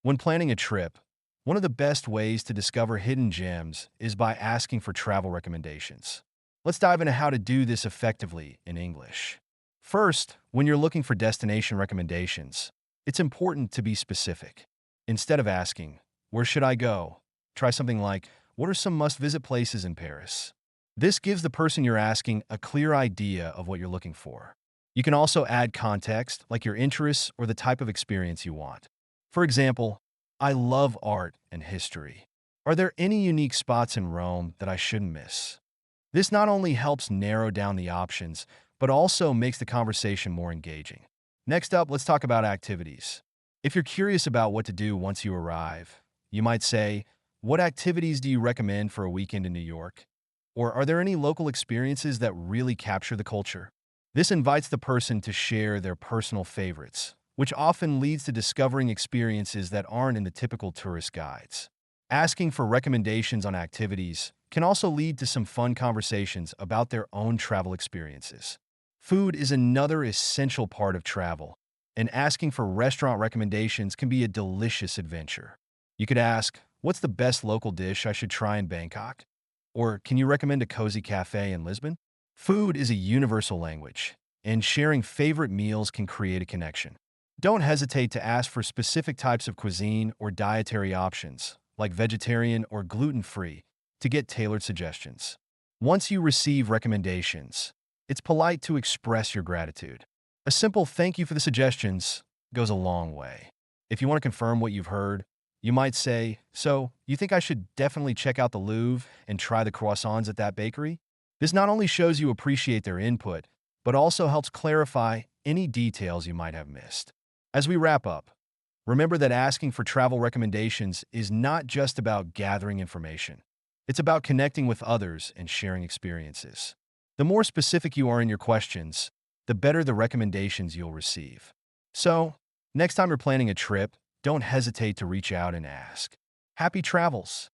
When planning a trip, one of the best ways to discover hidden gems is by asking for travel recommendations. Let's dive into how to do this effectively in English. First, when you're looking for destination recommendations, it's important to be specific. Instead of asking, "Where should I go?" try something like, "What are some must-visit places in Paris?" This gives the person you're asking a clear idea of what you're looking for. You can also add context, like your interests or the type of experience you want. For example, "I love art and history. Are there any unique spots in Rome that I shouldn't miss?" This not only helps narrow down the options, but also makes the conversation more engaging. Next up, let's talk about activities. If you're curious about what to do once you arrive, you might say, "What activities do you recommend for a weekend in New York?" Or "Are there any local experiences that really capture the culture?" This invites the person to share their personal favorites, which often leads to discovering experiences that aren't in the typical tourist guides. Asking for recommendations on activities can also lead to some fun conversations about their own travel experiences. Food is another essential part of travel, and asking for restaurant recommendations can be a delicious adventure. You could ask, "What's the best local dish I should try in Bangkok?" Or, "Can you recommend a cozy cafe in Lisbon?" Food is a universal language, and sharing favorite meals can create a connection. Don't hesitate to ask for specific types of cuisine or dietary options, like vegetarian or gluten-free, to get tailored suggestions. Once you receive recommendations, it's polite to express your gratitude. A simple "thank you for the suggestions" goes a long way. If you want to confirm what you've heard, you might say, "So, you think I should definitely check out the Louvre and try the croissants at that bakery?" This not only shows you appreciate their input, but also helps clarify any details you might have missed. As we wrap up, remember that asking for travel recommendations is not just about gathering information. It's about connecting with others and sharing experiences. The more specific you are in your questions, the better the recommendations you'll receive. So, next time you're planning a trip, don't hesitate to reach out and ask. Happy travels!